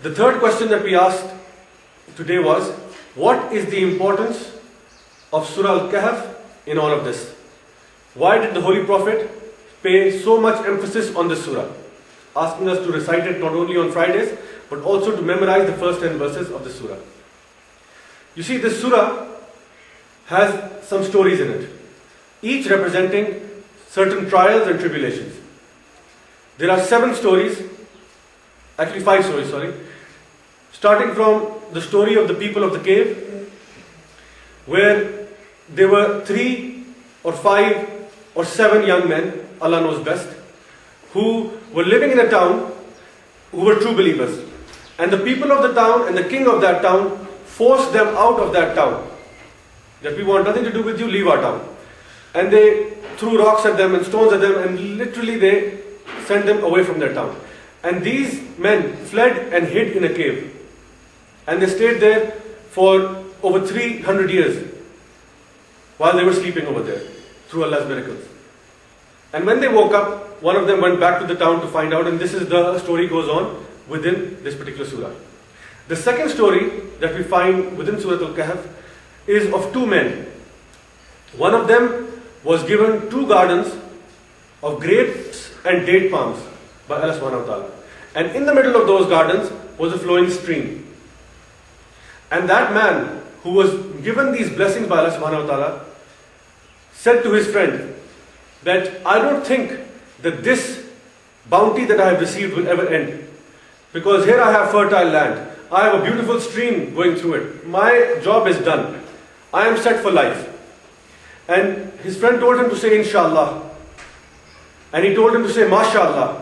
The third question that we asked today was, what is the importance of Surah Al-Kahf in all of this? Why did the Holy Prophet pay so much emphasis on this surah? Asking us to recite it not only on Fridays, but also to memorize the first 10 verses of the surah. You see, this surah has some stories in it, each representing certain trials and tribulations. There are 7 stories, actually 5 stories, sorry, starting from the story of the people of the cave, where there were 3 or 5 or 7 young men, Allah knows best, who were living in a town, who were true believers. And the people of the town and the king of that town forced them out of that town. That we want nothing to do with you, leave our town. And they threw rocks at them and stones at them, and literally they sent them away from their town. And these men fled and hid in a cave. And they stayed there for over 300 years while they were sleeping over there through Allah's miracles. And when they woke up, one of them went back to the town to find out, and this is the story goes on within this particular surah. The second story that we find within Surah Al-Kahf is of 2 men. One of them was given 2 gardens of grapes and date palms by Allah subhanahu wa ta'ala. And in the middle of those gardens was a flowing stream. And that man who was given these blessings by Allah subhanahu wa ta'ala said to his friend that I don't think that this bounty that I have received will ever end. Because here I have fertile land. I have a beautiful stream going through it. My job is done. I am set for life. And his friend told him to say Inshallah. And he told him to say MashaAllah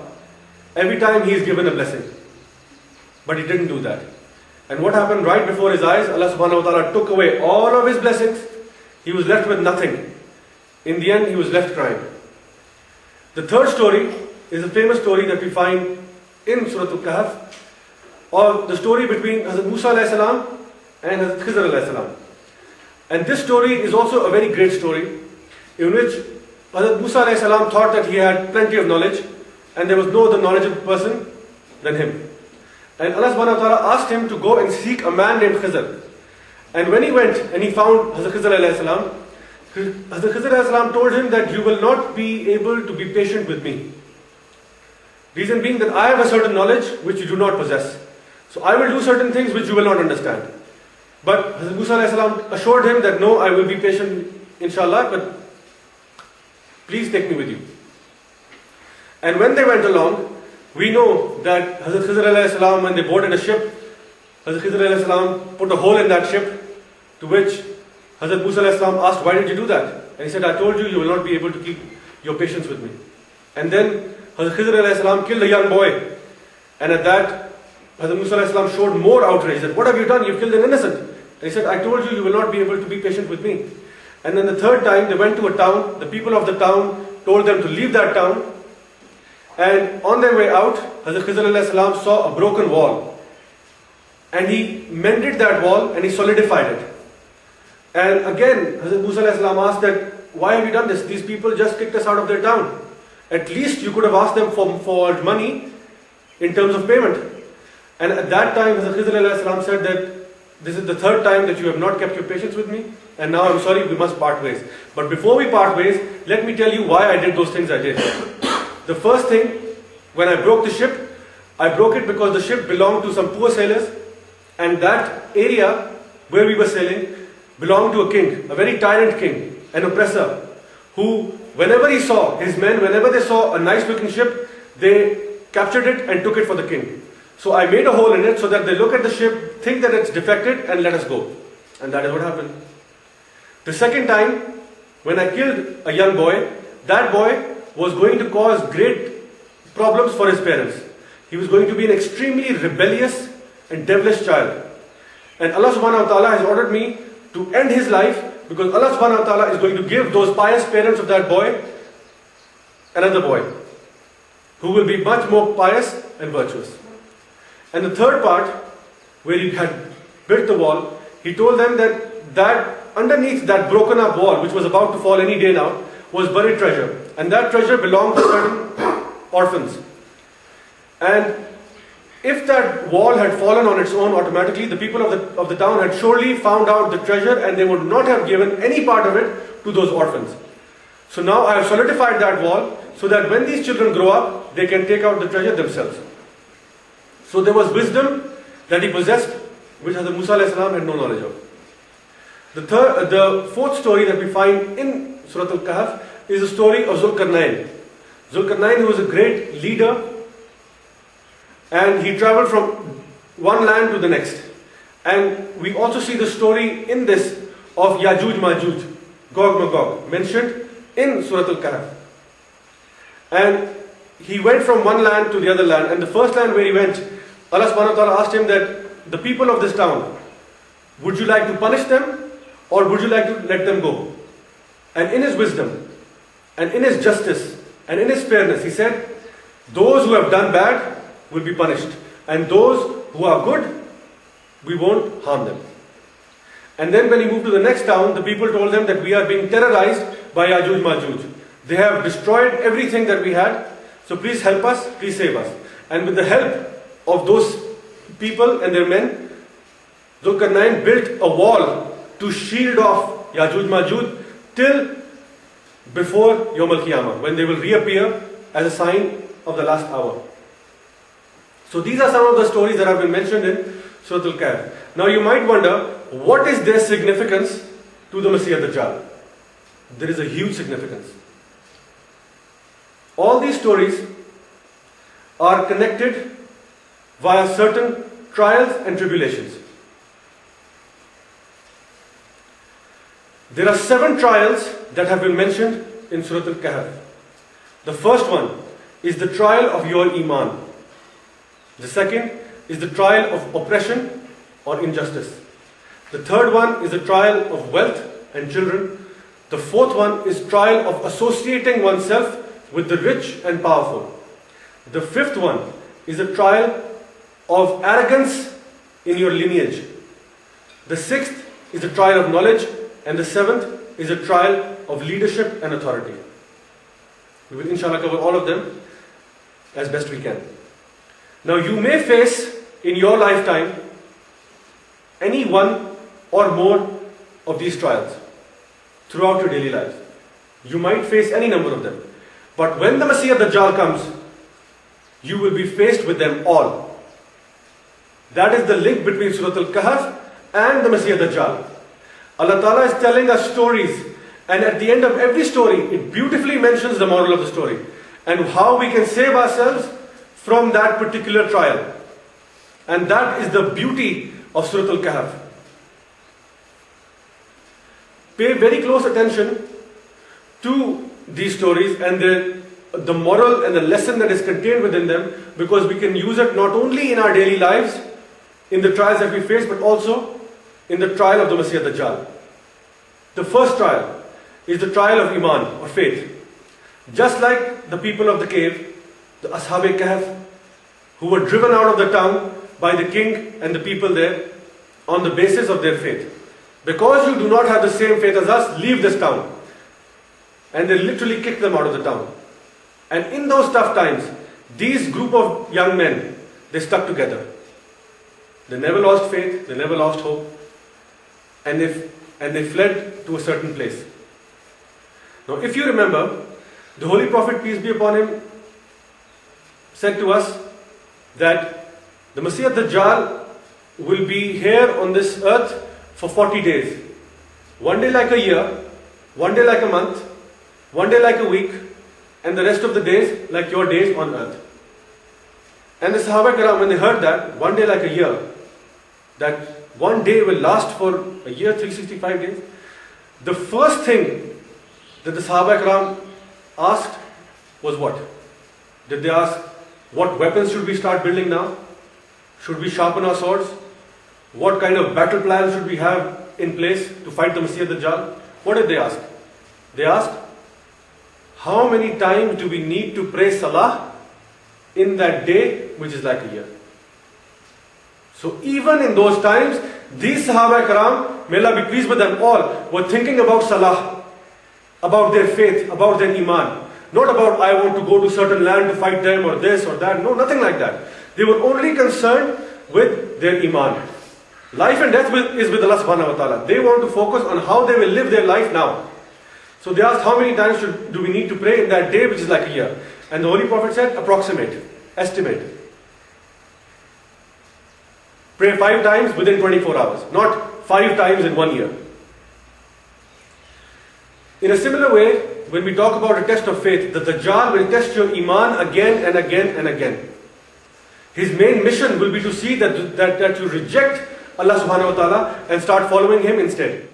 every time he is given a blessing. But he didn't do that. And what happened right before his eyes? Allah subhanahu wa ta'ala took away all of his blessings. He was left with nothing. In the end, he was left crying. The third story is a famous story that we find in Surah Al-Kahf, or the story between Hazrat Musa alayhi salam and Hazrat Khidr alayhi salam. And this story is also a very great story, in which Hazrat Musa alayhi salam thought that he had plenty of knowledge, and there was no other knowledgeable person than him. And Allah subhanahu wa ta'ala asked him to go and seek a man named Khidr. And when he went and he found Hazrat Khidr alayhi salam, Hazrat Khidr alayhi salam told him that you will not be able to be patient with me. Reason being that I have a certain knowledge which you do not possess. So I will do certain things which you will not understand. But Hazrat Musa alayhi salam assured him that no, I will be patient inshallah, but please take me with you. And when they went along, we know that Hazrat Khidr alayhi salam, when they boarded a ship, Hazrat Khidr alayhi salam put a hole in that ship, to which Hazrat Musa alayhi salam asked, why did you do that? And he said, I told you, you will not be able to keep your patience with me. And then Hazrat Khidr alayhi salam killed a young boy. And at that, Hazrat Musa alayhi salam showed more outrage. He said, what have you done? You've killed an innocent. And he said, I told you, you will not be able to be patient with me. And then the third time, they went to a town. The people of the town told them to leave that town. And on their way out, Hazrat Khidr alayhi salam saw a broken wall. And he mended that wall and he solidified it. And again, Hazrat Musa alayhi salam asked that, why have you done this? These people just kicked us out of their town. At least you could have asked them for money in terms of payment. And at that time, Hazrat Khidr alayhi salam said that this is the third time that you have not kept your patience with me. And now I'm sorry, we must part ways. But before we part ways, let me tell you why I did those things I did. The first thing, when I broke the ship, I broke it because the ship belonged to some poor sailors. And that area where we were sailing belonged to a king, a very tyrant king, an oppressor, who, whenever he saw his men, whenever they saw a nice looking ship, they captured it and took it for the king. So I made a hole in it so that they look at the ship, think that it's defected, and let us go. And that is what happened. The second time, when I killed a young boy, that boy was going to cause great problems for his parents. He was going to be an extremely rebellious and devilish child. And Allah subhanahu wa ta'ala has ordered me to end his life, because Allah subhanahu wa ta'ala is going to give those pious parents of that boy another boy who will be much more pious and virtuous. And the third part, where he had built the wall, he told them that underneath that broken up wall, which was about to fall any day now, was buried treasure. And that treasure belonged to certain orphans. And If that wall had fallen on its own automatically, the people of the town had surely found out the treasure and they would not have given any part of it to those orphans. So now I have solidified that wall so that when these children grow up, they can take out the treasure themselves. So there was wisdom that he possessed, which Hazrat Musa alayhi salam had no knowledge of. The fourth story that we find in Surah Al-Kahf is the story of Zulkarnain. Zulkarnain, who was a great leader, and he traveled from one land to the next. And we also see the story in this of Yajuj Majuj, Gog Magog, mentioned in Surah Al-Kahf. And he went from one land to the other land, and the first land where he went, Allah subhanahu wa ta'ala asked him that the people of this town, would you like to punish them or would you like to let them go? And in his wisdom and in his justice and in his fairness, he said, those who have done bad will be punished, and those who are good, we won't harm them. And then when he moved to the next town, the people told him that we are being terrorized by Yajuj Majuj. They have destroyed everything that we had, so please help us, please save us. And with the help of those people and their men, Zulkarnain built a wall to shield off Yajuj Majuj till before Yawm al-Qiyamah, when they will reappear as a sign of the last hour. So these are some of the stories that have been mentioned in Surah Al-Kahf. Now you might wonder, what is their significance to the Masih Dajjal? There is a huge significance. All these stories are connected via certain trials and tribulations. There are 7 trials that have been mentioned in Surah Al-Kahf. The first one is the trial of your Iman. The second is the trial of oppression or injustice. The third one is the trial of wealth and children. The fourth one is trial of associating oneself with the rich and powerful. The fifth one is a trial of arrogance in your lineage. The sixth is a trial of knowledge, and the seventh is a trial of leadership and authority. We will inshallah cover all of them as best we can. Now you may face in your lifetime any one or more of these trials throughout your daily lives. You might face any number of them. But when the Masih Dajjal comes, you will be faced with them all. That is the link between Surah Al-Kahf and the Masih Dajjal. Allah Ta'ala is telling us stories, and at the end of every story, it beautifully mentions the moral of the story and how we can save ourselves from that particular trial. And that is the beauty of Surah Al-Kahf. Pay very close attention to these stories and the moral and the lesson that is contained within them, because we can use it not only in our daily lives, in the trials that we face, but also in the trial of the Masih Dajjal. The first trial is the trial of Iman or faith. Just like the people of the cave, the Ashab-e-Kahf, who were driven out of the town by the king and the people there on the basis of their faith. Because you do not have the same faith as us, leave this town. And they literally kicked them out of the town. And in those tough times, these group of young men, they stuck together. They never lost faith, they never lost hope. And they fled to a certain place. Now if you remember, the Holy Prophet, peace be upon him, said to us that the Masih Dajjal will be here on this earth for 40 days. One day like a year, one day like a month, one day like a week, and the rest of the days like your days on earth. And the Sahaba Kiram, when they heard that, one day like a year, that one day will last for a year, 365 days, the first thing that the Sahaba Kiram asked was what? Did they ask, what weapons should we start building now? Should we sharpen our swords? What kind of battle plan should we have in place to fight the Masih Dajjal? What did they ask? They asked, how many times do we need to pray Salah in that day, which is like a year? So even in those times, these Sahaba Karam, may Allah be pleased with them all, were thinking about Salah, about their faith, about their Iman. Not about, I want to go to certain land to fight them or this or that. No, nothing like that. They were only concerned with their iman. Life and death is with Allah subhanahu wa ta'ala. They want to focus on how they will live their life now. So they asked, how many times do we need to pray in that day, which is like a year? And the Holy Prophet said, approximate, estimate. Pray 5 times within 24 hours, not 5 times in 1 year. In a similar way, when we talk about a test of faith, the Dajjal will test your iman again and again and again. His main mission will be to see that you reject Allah subhanahu wa ta'ala and start following him instead.